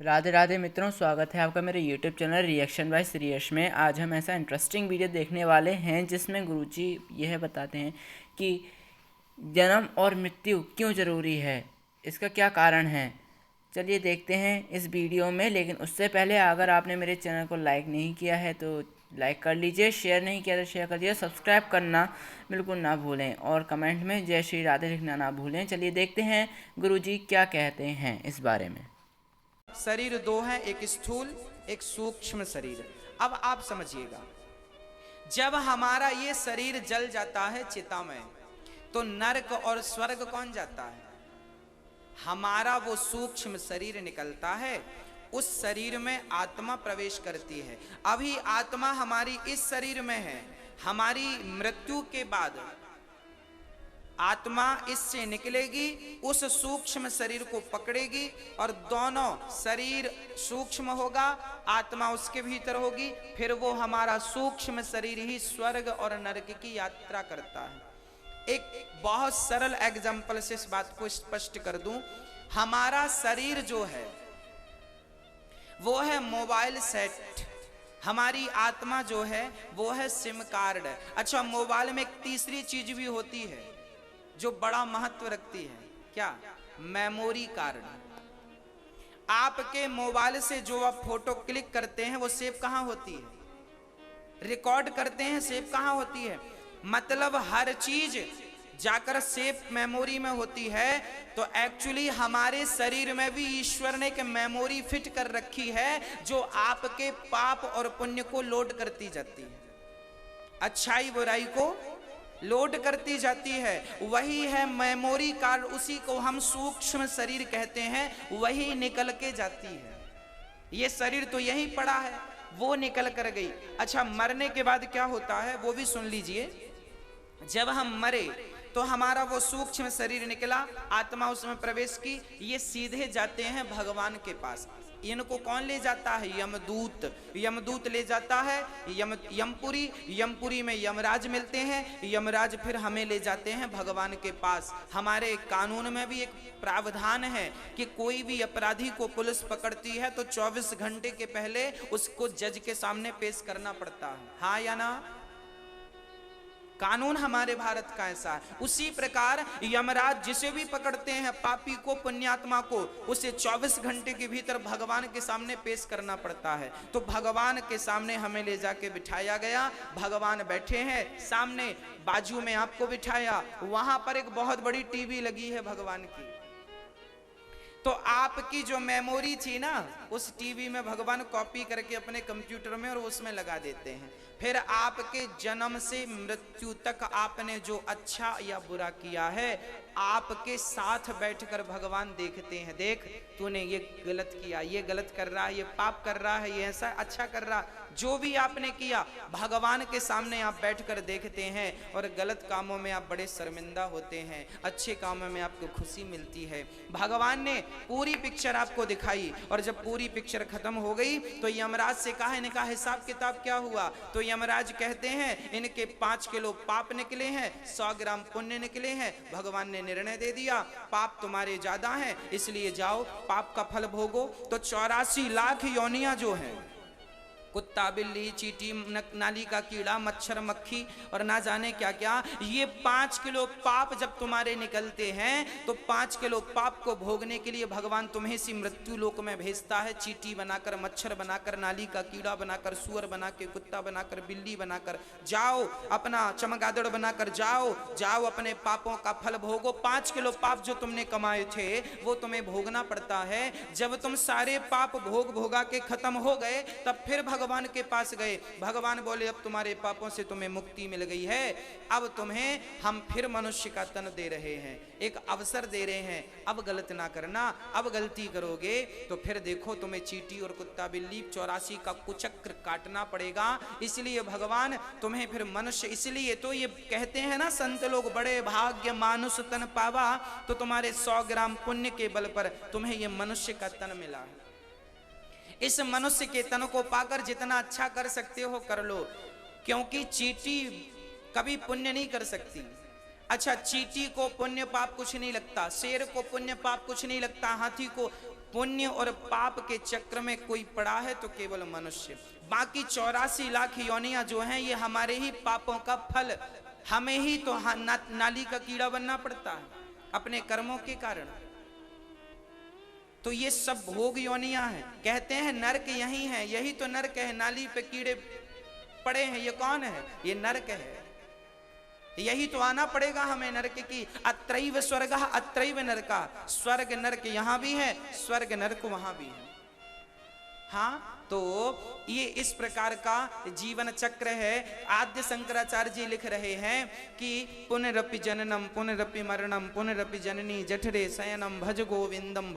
राधे राधे मित्रों, स्वागत है आपका मेरे YouTube channel reaction by Shriyash में। आज हम ऐसा इंटरेस्टिंग वीडियो देखने वाले हैं जिसमें गुरुजी यह बताते हैं कि जन्म और मृत्यु क्यों ज़रूरी है, इसका क्या कारण है। चलिए देखते हैं इस वीडियो में। लेकिन उससे पहले अगर आपने मेरे चैनल को लाइक नहीं किया है तो लाइक कर लीजिए, शेयर नहीं किया तो शेयर कर लीजिए, सब्सक्राइब करना बिल्कुल ना भूलें और कमेंट में जय श्री राधे लिखना ना भूलें। चलिए देखते हैं गुरुजी क्या कहते हैं इस बारे में। शरीर दो हैं, एक स्थूल एक सूक्ष्म शरीर। अब आप समझिएगा, जब हमारा ये शरीर जल जाता है चिता में, तो नरक और स्वर्ग कौन जाता है? हमारा वो सूक्ष्म शरीर निकलता है, उस शरीर में आत्मा प्रवेश करती है। अभी आत्मा हमारी इस शरीर में है, हमारी मृत्यु के बाद आत्मा इससे निकलेगी, उस सूक्ष्म शरीर को पकड़ेगी और दोनों शरीर सूक्ष्म होगा, आत्मा उसके भीतर होगी। फिर वो हमारा सूक्ष्म शरीर ही स्वर्ग और नरक की यात्रा करता है। एक बहुत सरल एग्जाम्पल से इस बात को स्पष्ट कर दूं। हमारा शरीर जो है वो है मोबाइल सेट, हमारी आत्मा जो है वो है सिम कार्ड। अच्छा, मोबाइल में एक तीसरी चीज भी होती है जो बड़ा महत्व रखती है, क्या? Memory card. आपके मोबाइल से जो आप फोटो क्लिक करते हैं वो सेव कहां होती है? रिकॉर्ड करते हैं, सेव कहां होती है? मतलब हर चीज जाकर सेव मेमोरी में होती है। तो एक्चुअली हमारे शरीर में भी ईश्वर ने एक मेमोरी फिट कर रखी है जो आपके पाप और पुण्य को लोड करती जाती है, अच्छाई बुराई को लोड करती जाती है। वही है मेमोरी कार्ड, उसी को हम सूक्ष्म शरीर कहते हैं, वही निकल के जाती है। ये शरीर तो यहीं पड़ा है, वो निकल कर गई। अच्छा, मरने के बाद क्या होता है वो भी सुन लीजिए। जब हम मरे तो हमारा वो सूक्ष्म शरीर निकला, आत्मा उसमें प्रवेश की, ये सीधे जाते हैं भगवान के पास। इनको कौन ले जाता है? यमदूत। यमदूत ले जाता है यमपुरी। यमपुरी में यमराज मिलते हैं, यमराज फिर हमें ले जाते हैं भगवान के पास। हमारे कानून में भी एक प्रावधान है कि कोई भी अपराधी को पुलिस पकड़ती है तो 24 घंटे के पहले उसको जज के सामने पेश करना पड़ता है, हाँ या ना? कानून हमारे भारत का ऐसा है। उसी प्रकार यमराज जिसे भी पकड़ते हैं, पापी को पुण्यात्मा को, उसे 24 घंटे के भीतर भगवान के सामने पेश करना पड़ता है। तो भगवान के सामने हमें ले जाके बिठाया गया, भगवान बैठे हैं सामने, बाजू में आपको बिठाया, वहां पर एक बहुत बड़ी टीवी लगी है भगवान की। तो आपकी जो मेमोरी थी ना, उस टीवी में भगवान कॉपी करके अपने कंप्यूटर में और उसमें लगा देते हैं। फिर आपके जन्म से मृत्यु तक आपने जो अच्छा या बुरा किया है, आपके साथ बैठकर भगवान देखते हैं। देख, तूने ये गलत किया, ये गलत कर रहा है, ये पाप कर रहा है, ये ऐसा अच्छा कर रहा, जो भी आपने किया भगवान के सामने आप बैठकर देखते हैं। और गलत कामों में आप बड़े शर्मिंदा होते हैं, अच्छे कामों में आपको खुशी मिलती है। भगवान ने पूरी पिक्चर आपको दिखाई, और जब पूरी पिक्चर खत्म हो गई तो यमराज से कहा, इनका हिसाब किताब क्या हुआ? तो यमराज कहते हैं, इनके 5 किलो पाप निकले हैं, 100 ग्राम पुण्य निकले हैं। भगवान ने निर्णय दे दिया, पाप तुम्हारे ज्यादा हैं, इसलिए जाओ पाप का फल भोगो। तो 84 लाख योनियां जो हैं, कुत्ता, बिल्ली, चींटी, नाली का कीड़ा, मच्छर, मक्खी और ना जाने क्या क्या, ये 5 किलो पाप जब तुम्हारे निकलते हैं तो 5 किलो पाप को भोगने के लिए भगवान तुम्हें इसी मृत्यु लोक में भेजता है। चींटी बनाकर, मच्छर बनाकर, नाली का कीड़ा बनाकर, सुअर बना के, कुत्ता बनाकर, बिल्ली बनाकर, जाओ अपना चमगादड़ बनाकर जाओ, जाओ अपने पापों का फल भोगो। 5 किलो पाप जो तुमने कमाए थे वो तुम्हें भोगना पड़ता है। जब तुम सारे पाप भोग भोगा के खत्म हो गए, तब फिर भगवान के पास गए। भगवान बोले, अब तुम्हारे पापों से तुम्हें मुक्ति मिल गई है, अब तुम्हें हम फिर मनुष्य का तन दे रहे हैं, एक अवसर दे रहे हैं, अब गलत ना करना, अब गलती करोगे तो फिर देखो तुम्हें चींटी और कुत्ता, बिल्ली 84 का कुचक्र काटना पड़ेगा। इसलिए भगवान तुम्हें फिर मनुष्य, इसलिए तो ये कहते हैं ना संत लोग, बड़े भाग्य मानुष तन पावा, तो तुम्हारे 100 ग्राम पुण्य के बल पर तुम्हें ये मनुष्य का तन मिला है। इस मनुष्य के तन को पाकर जितना अच्छा कर सकते हो कर लो, क्योंकि चींटी कभी पुण्य नहीं कर सकती। अच्छा, चींटी को पुण्य पाप कुछ नहीं लगता, शेर को पुण्य पाप कुछ नहीं लगता, हाथी को पुण्य और पाप के चक्र में कोई पड़ा है तो केवल मनुष्य। बाकी 84 लाख योनियां जो हैं ये हमारे ही पापों का फल, हमें ही तो नाली का कीड़ा बनना पड़ता है अपने कर्मों के कारण। तो ये सब भोग योनियां हैं। कहते हैं नरक यही है, यही तो नरक है, नाली पे कीड़े पड़े हैं, ये कौन है? ये नरक है। यही तो आना पड़ेगा हमें नरक की। अत्रैव स्वर्ग अत्रैव नरका, स्वर्ग नरक यहां भी है, स्वर्ग नरक वहां भी है। हाँ, तो ये इस प्रकार का जीवन चक्र है। आद्य शंकराचार्य जी लिख रहे हैं कि पुनरपि जननम पुनरपि मरणम पुनरपि जननी जठरे शयनम भज गोविंदम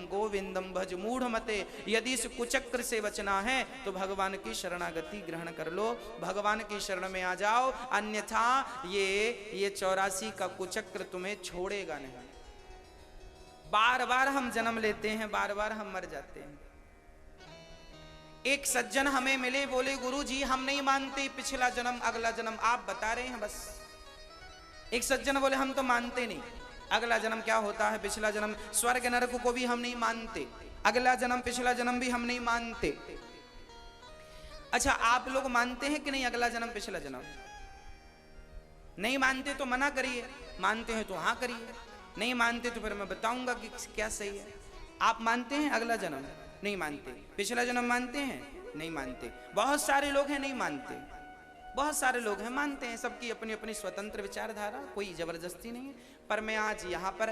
गोविंदम भज मूढ़मते। यदि इस कुचक्र से बचना है तो भगवान की शरणागति ग्रहण कर लो, भगवान की शरण में आ जाओ, अन्यथा ये 84 का कुचक्र तुम्हें छोड़ेगा नहीं। बार बार हम जन्म लेते हैं, बार बार हम मर जाते हैं। एक सज्जन हमें मिले, बोले गुरु जी हम नहीं मानते पिछला जन्म अगला जन्म, आप बता रहे हैं बस। एक सज्जन बोले हम तो मानते नहीं, अगला जन्म क्या होता है, पिछला जन्म, स्वर्ग नरक को भी हम नहीं मानते, अगला जन्म पिछला जन्म भी हम नहीं मानते। अच्छा, आप लोग मानते हैं कि नहीं अगला जन्म पिछला जन्म? नहीं मानते तो मना करिए, मानते हैं तो हाँ करिए, नहीं मानते तो फिर मैं बताऊंगा कि क्या सही है। आप मानते हैं अगला जन्म? नहीं मानते। पिछला जन्म मानते हैं? नहीं मानते। बहुत सारे लोग हैं नहीं मानते, बहुत सारे लोग हैं मानते हैं। सबकी अपनी अपनी स्वतंत्र विचारधारा, कोई जबरदस्ती नहीं है। पर मैं आज यहाँ पर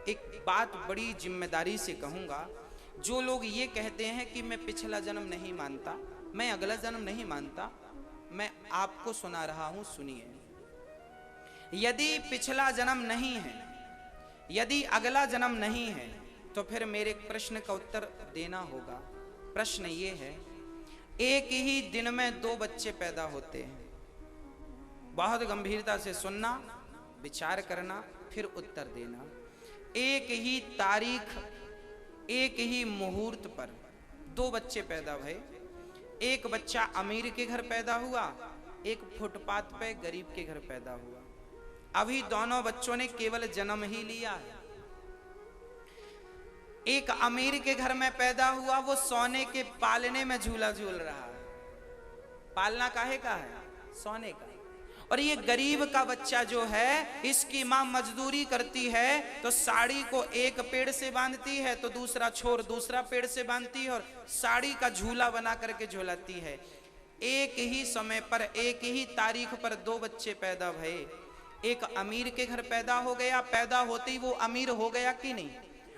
एक बात बड़ी जिम्मेदारी से कहूँगा। जो लोग ये कहते हैं कि मैं पिछला जन्म नहीं मानता, मैं अगला जन्म नहीं मानता, मैं आपको सुना रहा हूँ, सुनिए। यदि पिछला जन्म नहीं है, यदि अगला जन्म नहीं है, तो फिर मेरे प्रश्न का उत्तर देना होगा। प्रश्न ये है, एक ही दिन में 2 बच्चे पैदा होते हैं। बहुत गंभीरता से सुनना, विचार करना, फिर उत्तर देना। एक ही तारीख, एक ही मुहूर्त पर 2 बच्चे पैदा हुए। एक बच्चा अमीर के घर पैदा हुआ, एक फुटपाथ पे गरीब के घर पैदा हुआ। अभी दोनों बच्चों ने केवल जन्म ही लिया है। एक अमीर के घर में पैदा हुआ, वो सोने के पालने में झूला झूल रहा है। पालना काहे का है? सोने का। और ये गरीब का बच्चा जो है, इसकी माँ मजदूरी करती है तो साड़ी को एक पेड़ से बांधती है तो दूसरा छोर दूसरा पेड़ से बांधती है और साड़ी का झूला बना करके झूलाती है। एक ही समय पर, एक ही तारीख पर 2 बच्चे पैदा भये। एक अमीर के घर पैदा हो गया, पैदा होते ही वो अमीर हो गया कि नहीं,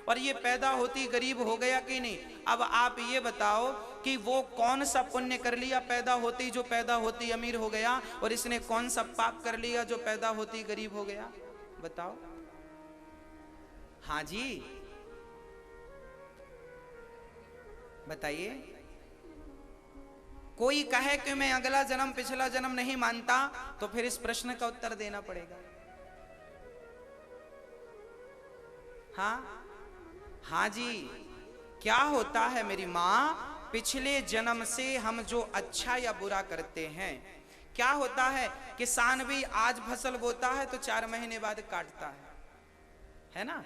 और ये पैदा होती गरीब हो गया कि नहीं। अब आप ये बताओ कि वो कौन सा पुण्य कर लिया पैदा होती, जो पैदा होती अमीर हो गया, और इसने कौन सा पाप कर लिया जो पैदा होती गरीब हो गया? बताओ। हाँ जी बताइए। कोई कहे कि मैं अगला जन्म पिछला जन्म नहीं मानता, तो फिर इस प्रश्न का उत्तर देना पड़ेगा। हाँ जी, क्या होता है मेरी माँ, पिछले जन्म से हम जो अच्छा या बुरा करते हैं, क्या होता है, किसान भी आज फसल बोता है तो 4 महीने बाद काटता है ना।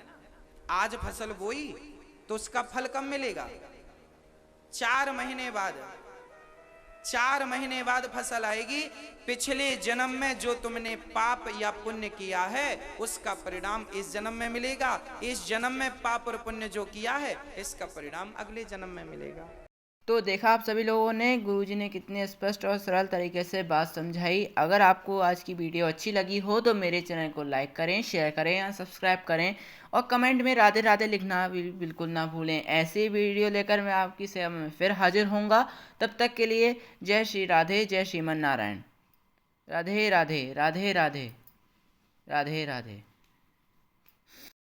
आज फसल बोई तो उसका फल कब मिलेगा? 4 महीने बाद। 4 महीने बाद फसल आएगी। पिछले जन्म में जो तुमने पाप या पुण्य किया है उसका परिणाम इस जन्म में मिलेगा। इस जन्म में पाप और पुण्य जो किया है इसका परिणाम अगले जन्म में मिलेगा। तो देखा आप सभी लोगों ने, गुरुजी ने कितने स्पष्ट और सरल तरीके से बात समझाई। अगर आपको आज की वीडियो अच्छी लगी हो तो मेरे चैनल को लाइक करें, शेयर करें या सब्सक्राइब करें, और कमेंट में राधे राधे लिखना बिल्कुल ना भूलें। ऐसे वीडियो लेकर मैं आपकी सेवा में फिर हाजिर होऊंगा। तब तक के लिए जय श्री राधे, जय श्रीमन नारायण। राधे राधे, राधे राधे, राधे राधे।